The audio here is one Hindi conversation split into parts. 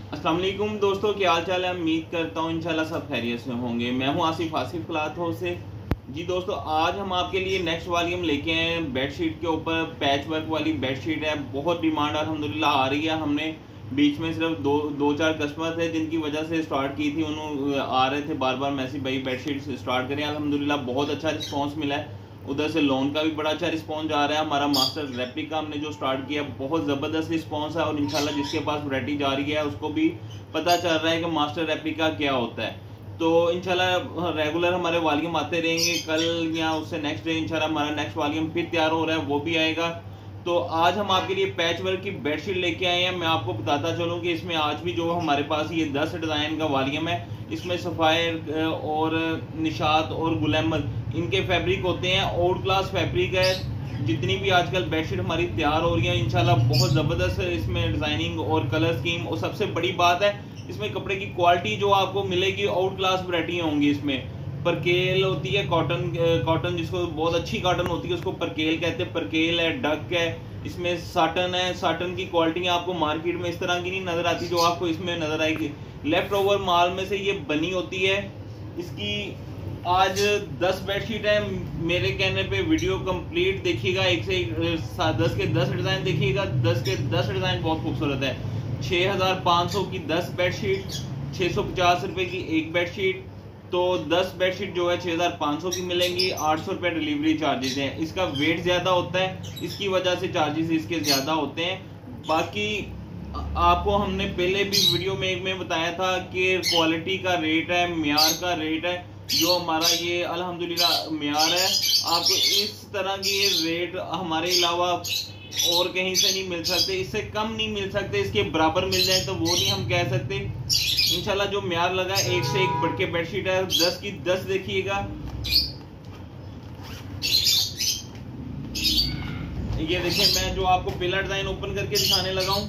अस्सलाम वालेकुम दोस्तों, क्या हाल चाल है। उम्मीद करता हूँ इंशाल्लाह सब खैरियत से होंगे। मैं हूँ आसिफ क्लॉथ हाउस से। जी दोस्तों, आज हम आपके लिए नेक्स्ट वॉल्यूम लेके आए हैं। बेडशीट के ऊपर पैच वर्क वाली बेडशीट है, बहुत डिमांड अल्हम्दुलिल्लाह आ रही है। हमने बीच में सिर्फ दो चार कस्टमर थे जिनकी वजह से स्टार्ट की थी, उन्होंने आ रहे थे बार बार मैसेज, भाई बेडशीट स्टार्ट करें। अल्हम्दुलिल्लाह बहुत अच्छा रिस्पॉन्स मिला है। उधर से लोन का भी बड़ा अच्छा रिस्पॉन्स आ रहा है। हमारा मास्टर रेप्लिका हमने जो स्टार्ट किया, बहुत ज़बरदस्त रिस्पॉन्स है। और इंशाल्लाह जिसके पास वैरायटी जा रही है उसको भी पता चल रहा है कि मास्टर रेप्लिका क्या होता है। तो इंशाल्लाह रेगुलर हमारे वॉल्यूम आते रहेंगे। कल या उससे नेक्स्ट डे इंशाल्लाह हमारा नेक्स्ट वॉल्यूम फिर तैयार हो रहा है, वो भी आएगा। तो आज हम आपके लिए पैच वर्क की बेडशीट लेके आए हैं। मैं आपको बताता चलूँ कि इसमें आज भी जो हमारे पास ये 10 डिज़ाइन का वॉल्यूम है, इसमें सफ़ायर और निशात और गुलैमत इनके फैब्रिक होते हैं। आउट क्लास फैब्रिक है। जितनी भी आजकल बेडशीट हमारी तैयार हो रही है इंशाल्लाह बहुत ज़बरदस्त है इसमें डिज़ाइनिंग और कलर स्कीम। और सबसे बड़ी बात है इसमें कपड़े की क्वालिटी जो आपको मिलेगी, आउट क्लास वैरायटी होंगी। इसमें परकेल होती है, कॉटन जिसको बहुत अच्छी कॉटन होती है उसको परकेल कहते हैं। परकेल है, डक है, इसमें साटन है। साटन की क्वालिटी आपको मार्केट में इस तरह की नहीं नजर आती जो आपको इसमें नजर आएगी। लेफ्ट ओवर माल में से ये बनी होती है। इसकी आज 10 बेडशीट है। मेरे कहने पे वीडियो कंप्लीट देखिएगा, एक से 10 के 10 डिजाइन देखिएगा। 10 के 10 डिजाइन बहुत खूबसूरत है। 6500 की 10 बेडशीट, 650 रुपए की एक बेडशीट। तो 10 बेडशीट जो है 6500 की मिलेंगी। 800 रुपये डिलीवरी चार्जेस हैं। इसका वेट ज़्यादा होता है, इसकी वजह से चार्जेस इसके ज़्यादा होते हैं। बाकी आपको हमने पहले भी वीडियो में एक में बताया था कि क्वालिटी का रेट है, म्यार का रेट है। जो हमारा ये अल्हम्दुलिल्लाह म्यार है, आपको इस तरह की रेट हमारे अलावा और कहीं से नहीं मिल सकते। इससे कम नहीं मिल सकते, इसके बराबर मिल जाए तो वो नहीं हम कह सकते। इंशाल्लाह जो म्यार लगा एक से एक बढ़ के बेडशीट है। 10 की 10 देखिएगा। ये देखिए, मैं जो आपको पहला डिजाइन ओपन करके दिखाने लगा हूं,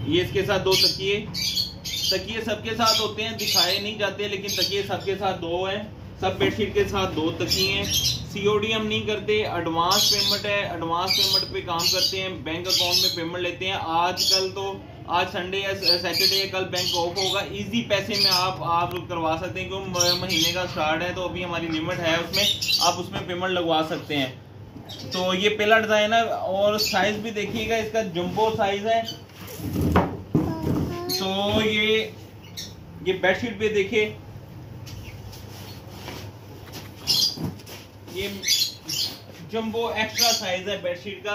ये इसके साथ 2 तकिए सबके साथ होते हैं, दिखाए नहीं जाते, लेकिन तकिए सबके साथ 2 हैं। सब बेडशीट के साथ 2 तकिए हैं। सीओडी हम नहीं करते, एडवांस पेमेंट है। एडवांस पेमेंट पे काम करते हैं, बैंक अकाउंट में पेमेंट लेते हैं। आजकल तो आज संडे या सैटरडे है, कल बैंक ऑफ होगा। इजी पैसे में आप करवा सकते हैं क्योंकि महीने का स्टार्ट है तो अभी हमारी लिमिट है, उसमें आप उसमें पेमेंट लगवा सकते हैं। तो ये पहला डिजाइन है। और साइज भी देखिएगा, इसका जंबो साइज है। तो ये बेडशीट पे देखिए, ये जंबो एक्स्ट्रा साइज है बेडशीट का।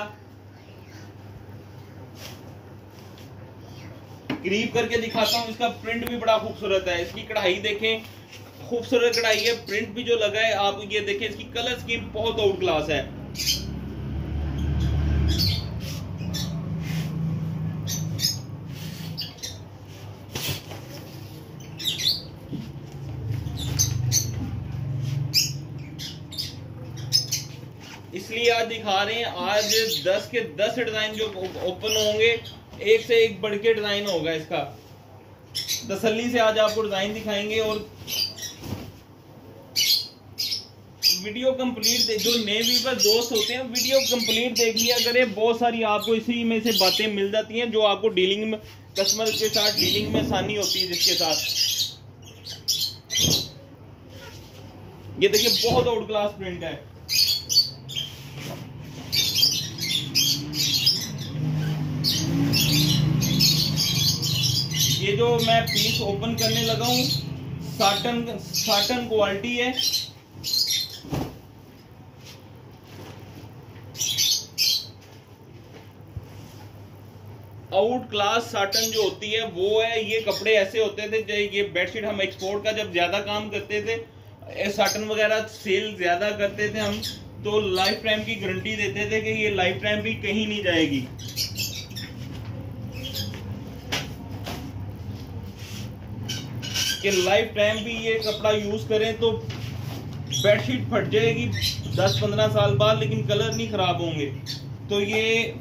करीब करके दिखाता हूँ। इसका प्रिंट भी बड़ा खूबसूरत है। इसकी कढ़ाई देखें, खूबसूरत कढ़ाई है। प्रिंट भी जो लगा है आप ये देखें, इसकी कलर स्कीम बहुत आउट क्लास है। इसलिए आज दिखा रहे हैं। आज 10 के 10 डिजाइन जो ओपन होंगे, एक से एक बढ़ के डिजाइन होगा। इसका तसल्ली से आज आपको डिजाइन दिखाएंगे। और वीडियो कंप्लीट जो नए व्यूअर दोस्त होते हैं, वीडियो कंप्लीट देख लिया करें। बहुत सारी आपको इसी में से बातें मिल जाती हैं जो आपको डीलिंग में, कस्टमर के साथ डीलिंग में आसानी होती है जिसके साथ। ये देखिए, बहुत आउट क्लास प्रिंट है। ये जो मैं पीस ओपन करने लगा हूं, साटन क्वालिटी है। आउट क्लास साटन जो होती है वो है। ये कपड़े ऐसे होते थे, ये बेडशीट हम एक्सपोर्ट का जब ज्यादा काम करते थे, साटन वगैरह सेल ज्यादा करते थे हम, तो लाइफ टाइम की गारंटी देते थे कि ये लाइफ टाइम भी कहीं नहीं जाएगी। कि लाइफ टाइम भी ये कपड़ा यूज करें तो बेडशीट फट जाएगी 10-15 साल बाद, लेकिन कलर नहीं खराब होंगे। तो ये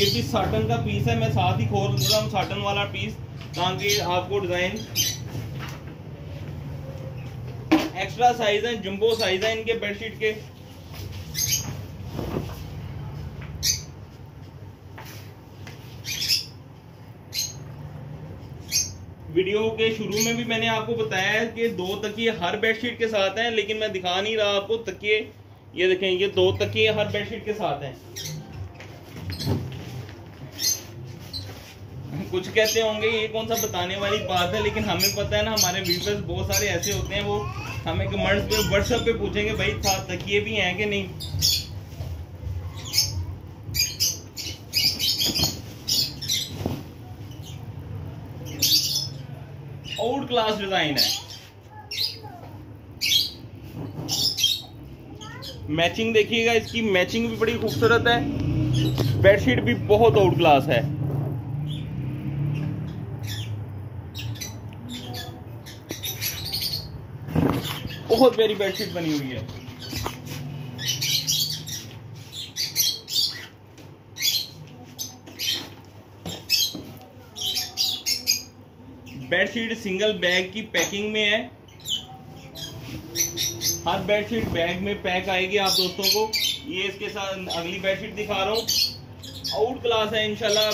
भी साटन का पीस है। मैं साथ ही खोल रहा हूँ साटन वाला पीस, ताकि आपको डिजाइन एक्स्ट्रा साइज है, जंबो साइज है इनके बेडशीट के। वीडियो के शुरू में भी मैंने आपको बताया है कि 2 तकिए हर बेडशीट के साथ हैं, लेकिन मैं दिखा नहीं रहा आपको तकिए। ये देखें, ये 2 तकिए हर बेडशीट के साथ हैं। कुछ कहते होंगे ये कौन सा बताने वाली बात है, लेकिन हमें पता है ना, हमारे व्यूअर्स बहुत सारे ऐसे होते हैं, वो हमें कमेंट्स पे व्हाट्सएप पे पूछेंगे भाई साथ तकिए भी हैं कि नहीं। आउट क्लास डिजाइन है। मैचिंग देखिएगा, इसकी मैचिंग भी बड़ी खूबसूरत है, बेडशीट भी बहुत आउट क्लास है। बहुत प्यारी बेडशीट बनी हुई है। बेडशीट सिंगल बैग की पैकिंग में है। हर बेडशीट बैग में पैक आएगी आप दोस्तों को। ये इसके साथ अगली बेडशीट दिखा रहा हूँ, आउट क्लास है, इंशाल्लाह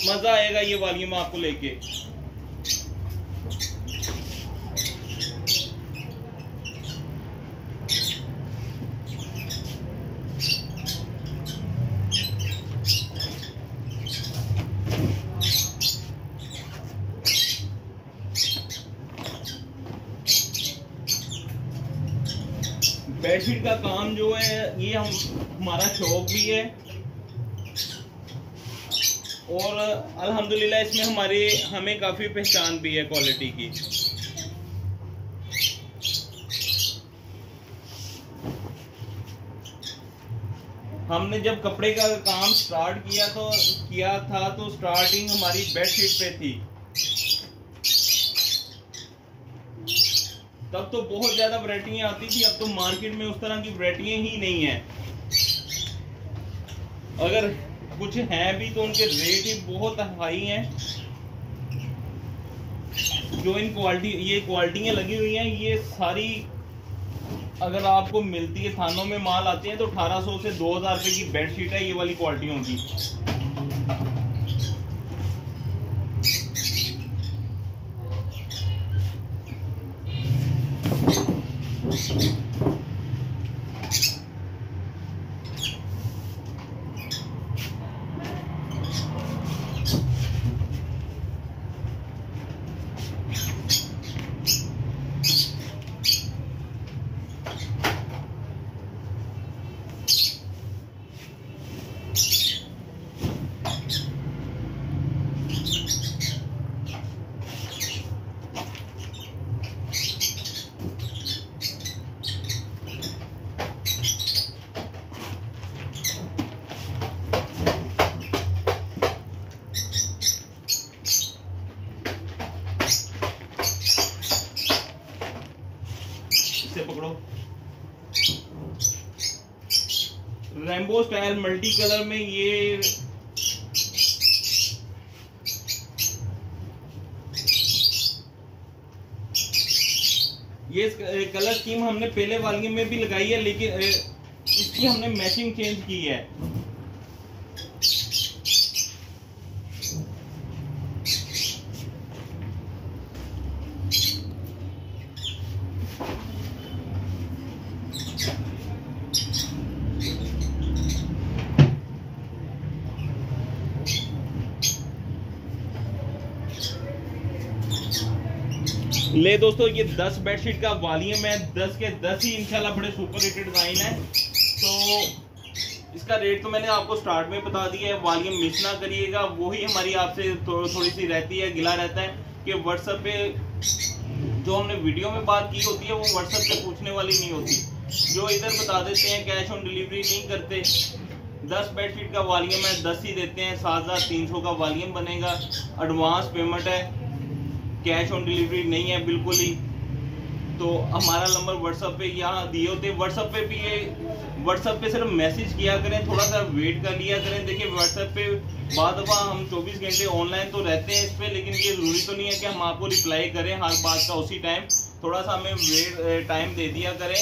मजा आएगा ये वॉल्यूम आपको लेके। बेडशीट का काम जो है ये हमारा शौक भी है, और अल्हम्दुलिल्लाह इसमें हमें काफी पहचान भी है क्वालिटी की। हमने जब कपड़े का काम स्टार्ट किया था तो स्टार्टिंग हमारी बेडशीट पे थी। तब तो बहुत ज्यादा वैरायटियां आती थी, अब तो मार्केट में उस तरह की वैरायटियां ही नहीं है। अगर कुछ हैं भी तो उनके रेट ही बहुत हाई हैं। जो इन ये क्वालिटियां लगी हुई हैं, ये सारी अगर आपको मिलती है, थानों में माल आते हैं तो 1800 से 2000 रुपए की बेडशीट है, ये वाली क्वालिटियों की। पकड़ो, रेनबो स्टाइल मल्टी कलर में ये कलर स्कीम हमने पहले वॉल्यूम में भी लगाई है, लेकिन इसकी हमने मैचिंग चेंज की है। ले दोस्तों, ये 10 बेडशीट का वॉल्यूम है, 10 के 10 ही इंशाल्लाह बड़े सुपर हिटेड डिजाइन है। तो इसका रेट तो मैंने आपको स्टार्ट में बता दिया है, वॉल्यूम मिस ना करिएगा। वही हमारी आपसे थोड़ी सी रहती है, गिला रहता है कि व्हाट्सएप पे जो हमने वीडियो में बात की होती है वो व्हाट्सएप पे पूछने वाली नहीं होती। जो इधर बता देते हैं कैश ऑन डिलीवरी नहीं करते। 10 बेडशीट का वॉल्यूम है, 10 ही देते हैं, 7300 का वॉल्यूम बनेगा। एडवांस पेमेंट है, कैश ऑन डिलीवरी नहीं है बिल्कुल ही। तो हमारा नंबर व्हाट्सएप पे यहाँ दिए होते हैं। व्हाट्सएप पे सिर्फ मैसेज किया करें, थोड़ा सा वेट कर लिया करें। देखिए व्हाट्सएप पे बाद दफा हम 24 घंटे ऑनलाइन तो रहते हैं इस पे, लेकिन ये जरूरी तो नहीं है कि हम आपको रिप्लाई करें हर बात का उसी टाइम। थोड़ा सा हमें वेट टाइम दे दिया करें,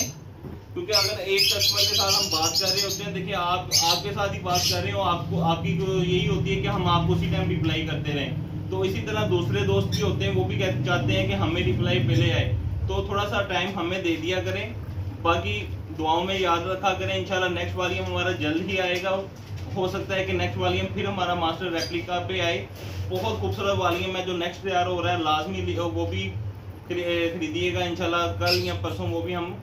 क्योंकि अगर एक कस्टमर के साथ हम बात कर रहे होते हैं, देखिए आपके साथ ही बात कर रहे हो, आपकी यही होती है कि हम आपको उसी टाइम रिप्लाई करते रहें। तो इसी तरह दूसरे दोस्त भी होते हैं, वो भी चाहते हैं कि हमें रिप्लाई पहले आए, तो थोड़ा सा टाइम हमें दे दिया करें। बाकी दुआओं में याद रखा करें। इंशाल्लाह नेक्स्ट वॉल्यूम हमारा जल्द ही आएगा। हो सकता है कि नेक्स्ट वॉल्यूम फिर हमारा मास्टर रेप्लिका पे आए। बहुत खूबसूरत वॉल्यूम है जो नेक्स्ट तैयार हो रहा है, लाजमी वो भी खरीदिएगा इंशाल्लाह। कल या परसों वो भी हम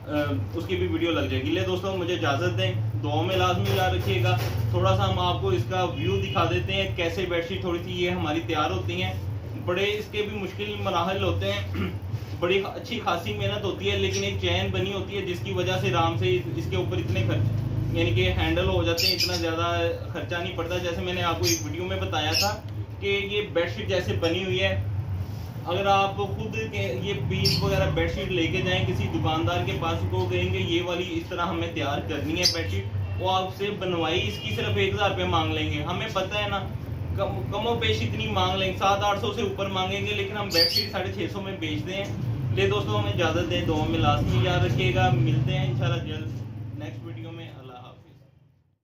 उसकी भी वीडियो लग जाएगी। ले दोस्तों, मुझे इजाज़त दें, दुआओं में लाजमी याद रखिएगा। थोड़ा सा हम आपको इसका व्यू दिखा देते हैं कैसे बेडशीट थोड़ी सी ये हमारी तैयार होती हैं। बड़े इसके भी मुश्किल मराहल होते हैं, बड़ी अच्छी खासी मेहनत होती है, लेकिन एक चैन बनी होती है जिसकी वजह से आराम से इसके ऊपर इतने खर्च यानी कि हैंडल हो जाते हैं, इतना ज़्यादा खर्चा नहीं पड़ता। जैसे मैंने आपको एक वीडियो में बताया था कि ये बेडशीट जैसे बनी हुई है, अगर आप खुद ये पीस वगैरह बेडशीट लेके जाएं किसी दुकानदार के पास, को कहेंगे ये वाली इस तरह हमें तैयार करनी है बेडशीट, वो आपसे बनवाई इसकी सिर्फ 1000 रुपये मांग लेंगे। हमें पता है ना, कमो पेश इतनी मांग लेंगे, 700-800 से ऊपर मांगेंगे, लेकिन हम बेडशीट 650 में बेचते हैं। ले दोस्तों, हमें इजाज़त दें, दुआ में लाजमी याद रखिएगा। मिलते हैं इंशाल्लाह जल्द नेक्स्ट वीडियो में। अल्लाह।